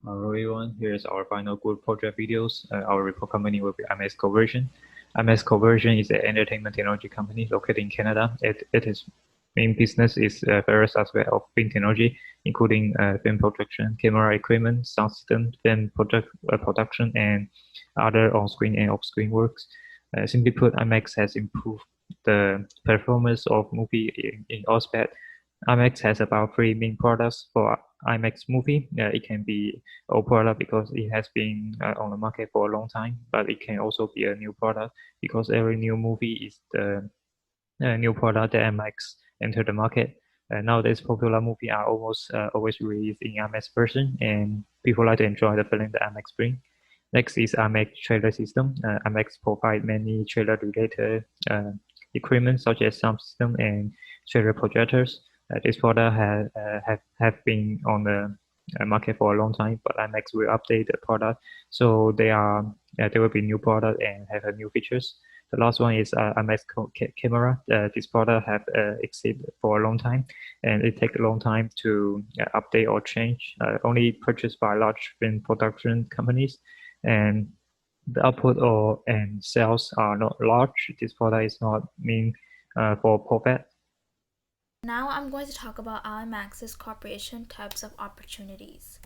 Hello everyone, here is our final good project videos. Our report company will be IMAX Conversion. IMAX Conversion is an entertainment technology company located in Canada. Its main business is various aspects of film technology, including film production, camera equipment, sound system, film production, and other on-screen and off-screen works. Simply put, IMAX has improved the performance of movie in all aspects. IMAX has about three main products for IMAX movie. It can be old product because it has been on the market for a long time, but it can also be a new product because every new movie is the new product that IMAX enter the market. Nowadays, popular movies are almost always released in IMAX version, and people like to enjoy the feeling that IMAX bring. Next is IMAX trailer system. IMAX provide many trailer-related equipment such as sound system and trailer projectors. This product have been on the market for a long time, but IMAX will update the product so there will be new product and have new features. The last one is IMAX camera. This product have existed for a long time, and it takes a long time to update or change. Only purchased by large film production companies, and the output and sales are not large. This product is not mean for profit. Now I'm going to talk about IMAX's corporation types of opportunities.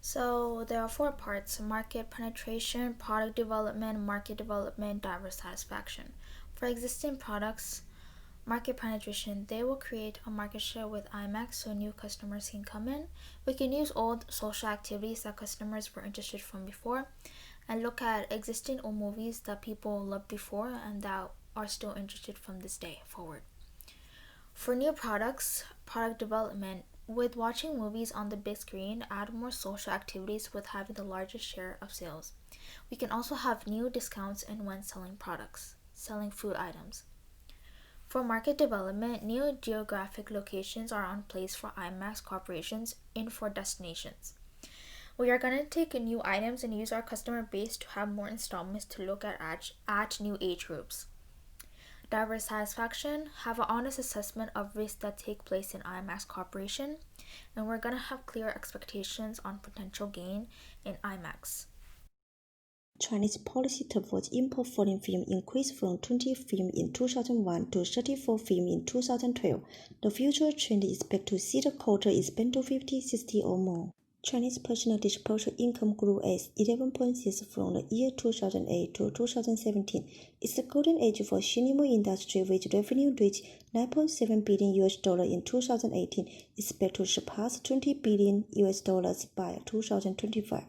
So there are four parts: market penetration, product development, market development, driver satisfaction. For existing products, market penetration, they will create a market share with IMAX so new customers can come in. We can use old social activities that customers were interested from before and look at existing old movies that people loved before and that are still interested from this day forward. For new products, product development, with watching movies on the big screen, add more social activities with having the largest share of sales. We can also have new discounts in when selling products, selling food items. For market development, new geographic locations are on place for IMAX corporations in four destinations. We are going to take new items and use our customer base to have more installments to look at new age groups. Driver satisfaction, have an honest assessment of risks that take place in IMAX Corporation, and we're going to have clear expectations on potential gain in IMAX. Chinese policy towards import foreign film increased from 20 film in 2001 to 34 film in 2012. The future trend is expected to see the quota expand to 50, 60 or more. Chinese personal disposable income grew as 11.6 from the year 2008 to 2017. It's the golden age for cinema industry, which revenue reached $9.7 billion in 2018, expected to surpass $20 billion by 2025.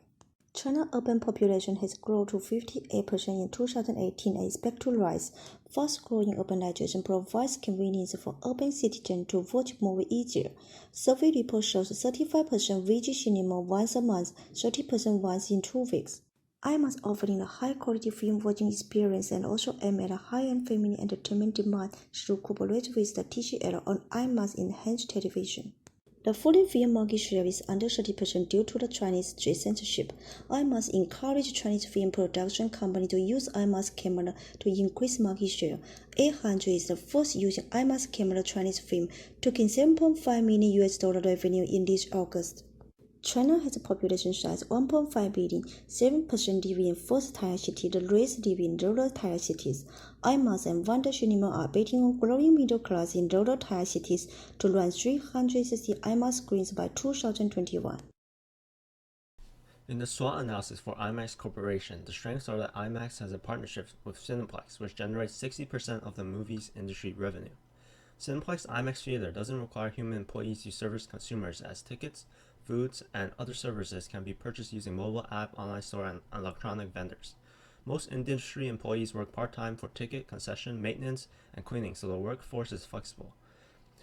China's urban population has grown to 58% in 2018 and expected to rise. Fast-growing urbanization provides convenience for urban citizens to watch movies easier. Survey report shows 35% visit cinema once a month, 30% once in 2 weeks. IMAX offering a high-quality film watching experience and also aim at a high-end family entertainment demand through cooperation with the TCL on IMAX enhanced television. The foreign film market share is under 30% due to the Chinese strict censorship. IMAX encouraged Chinese film production companies to use IMAX camera to increase market share. 800 is the first using IMAX camera Chinese film, taking $7.5 million revenue in this August. China has a population size 1.5 billion, 7% live in first-tier cities, the rest live in rural-tier cities. IMAX and Wonder Cinema are betting on growing middle class in rural-tier cities to run 360 IMAX screens by 2021. In the SWOT analysis for IMAX Corporation, the strengths are that IMAX has a partnership with Cineplex, which generates 60% of the movie's industry revenue. Cineplex IMAX Theater doesn't require human employees to service consumers, as tickets, foods, and other services can be purchased using mobile app, online store, and electronic vendors. Most industry employees work part-time for ticket, concession, maintenance, and cleaning, so the workforce is flexible.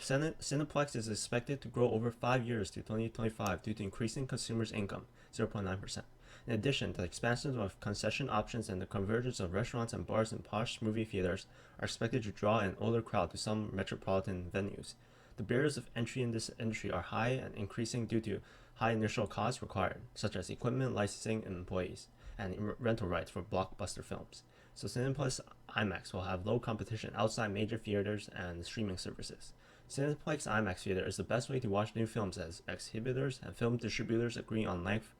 Cineplex is expected to grow over 5 years to 2025 due to increasing consumers' income, 0.9%. In addition, the expansion of concession options and the convergence of restaurants and bars and posh movie theaters are expected to draw an older crowd to some metropolitan venues. The barriers of entry in this industry are high and increasing due to high initial costs required, such as equipment, licensing, and employees, and rental rights for blockbuster films. So Cineplex IMAX will have low competition outside major theaters and streaming services. Cineplex IMAX Theater is the best way to watch new films as exhibitors and film distributors agree on length.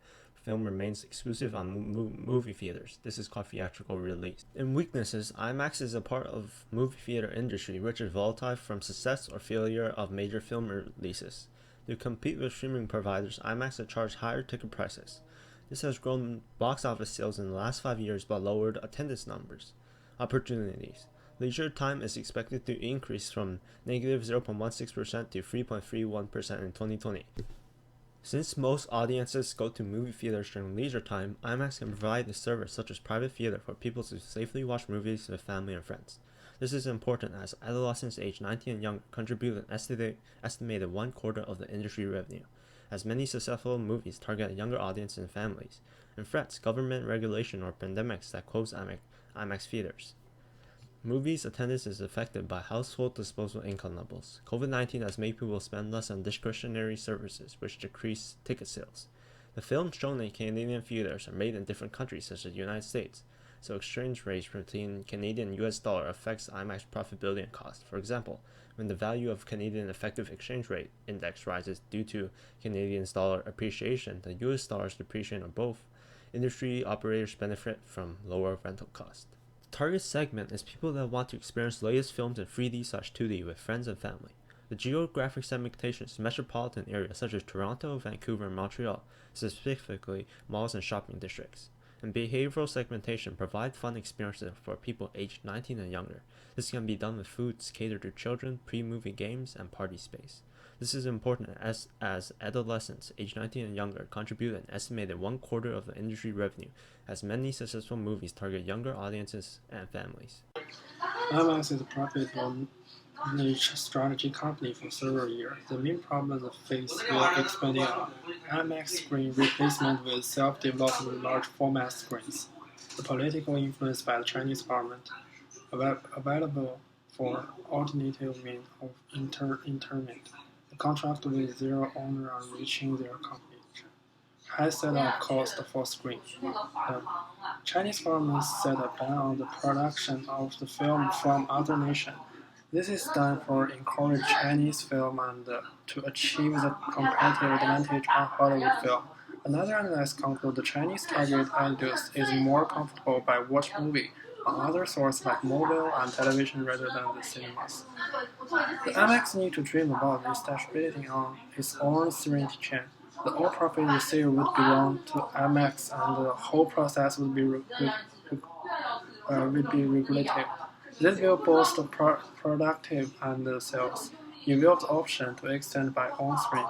Film remains exclusive on movie theaters. This is called theatrical release. In weaknesses, IMAX is a part of movie theater industry which is volatile from success or failure of major film releases. To compete with streaming providers, IMAX has charged higher ticket prices. This has grown box office sales in the last 5 years but lowered attendance numbers. Opportunities. Leisure time is expected to increase from negative 0.16% to 3.31% in 2020. Since most audiences go to movie theaters during leisure time, IMAX can provide a service such as private theater for people to safely watch movies with family and friends. This is important as adolescents aged 19 and younger contribute an estimated 1/4 of the industry revenue, as many successful movies target a younger audience and families, and threats, government regulation, or pandemics that close IMAX theaters. Movies attendance is affected by household disposable income levels. COVID-19 has made people spend less on discretionary services, which decrease ticket sales. The films shown in Canadian theaters are made in different countries such as the United States, so exchange rates between Canadian and US dollar affects IMAX profitability and cost. For example, when the value of Canadian effective exchange rate index rises due to Canadian dollar appreciation, the US dollar's depreciation, or both, industry operators benefit from lower rental costs. Target segment is people that want to experience latest films in 3D/2D with friends and family. The geographic segmentation is metropolitan areas such as Toronto, Vancouver, and Montreal, specifically malls and shopping districts. And behavioral segmentation provides fun experiences for people aged 19 and younger. This can be done with foods catered to children, pre-movie games, and party space. This is important as adolescents aged 19 and younger contribute an estimated 1/4 of the industry revenue, as many successful movies target younger audiences and families. IMAX is a profitable niche strategy company for several years. The main problems it faced were expanding IMAX screen replacement with self-developed large format screens, the political influence by the Chinese government, available for alternative means of interment, the contract with their owner on reaching their company, high setup cost for screen. The Chinese government set a ban on the production of the film from other nations. This is done for encourage Chinese film and to achieve the competitive advantage on Hollywood film. Another analyst concludes the Chinese target audience is more comfortable by watch movie on other sources like mobile and television rather than the cinemas. The IMAX need to dream about establishing on its own sovereignty chain. The all profit received would belong to IMAX and the whole process would be regulated. This will boost productive and sales. Involve the option to extend by own screen.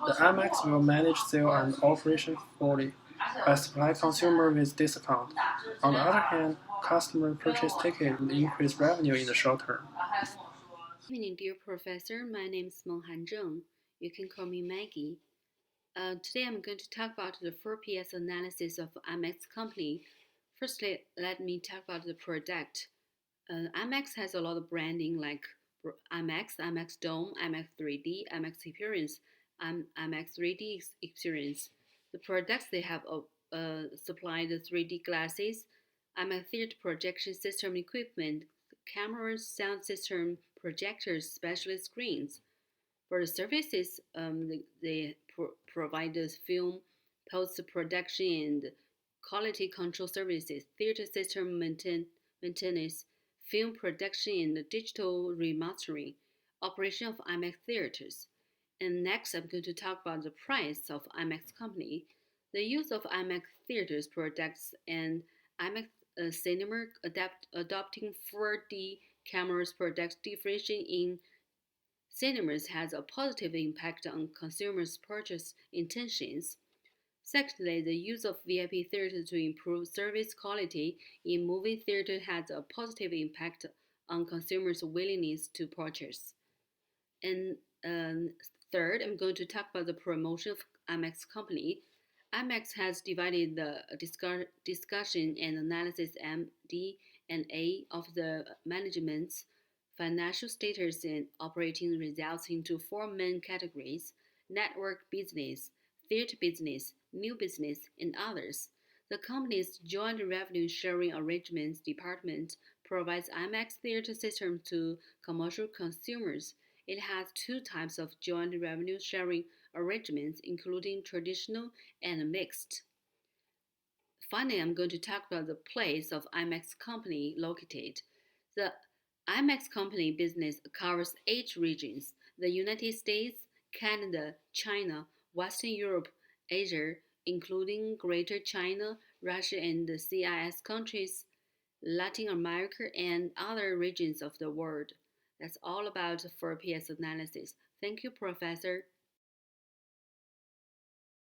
The IMAX will manage sale and operation fully by supply consumer with discount. On the other hand, customer purchase ticket will increase revenue in the short term. Good evening, dear professor. My name is Menghan Zheng. You can call me Maggie. Today I'm going to talk about the 4PS analysis of IMAX company. Firstly, let me talk about the product. IMAX has a lot of branding like IMAX Dome, IMAX 3D, IMAX Experience, IMAX 3D Experience. The products they have supply the 3D glasses, IMAX theater projection system equipment, cameras, sound system, projectors, specialist screens. For the services, they provide the film post-production and quality control services, theater system maintenance, film production and digital remastering, operation of IMAX theaters. And next, I'm going to talk about the price of IMAX company. The use of IMAX theaters products and IMAX cinema adopting 4D cameras products differentiation in cinemas has a positive impact on consumers' purchase intentions. Secondly, the use of VIP theater to improve service quality in movie theater has a positive impact on consumers' willingness to purchase. And third, I'm going to talk about the promotion of IMAX company. IMAX has divided the discussion and analysis M&A of the management's financial status and operating results into four main categories: network business, theater business, new business, and others. The company's joint revenue sharing arrangements department provides IMAX theater system to commercial consumers It has two types of joint revenue sharing arrangements, including traditional and mixed. Finally, I'm going to talk about the place of IMAX company located. The IMAX company business covers 8 regions: the United States, Canada, China, Western Europe, Asia, including Greater China, Russia and the CIS countries, Latin America, and other regions of the world. That's all about 4PS analysis. Thank you, Professor.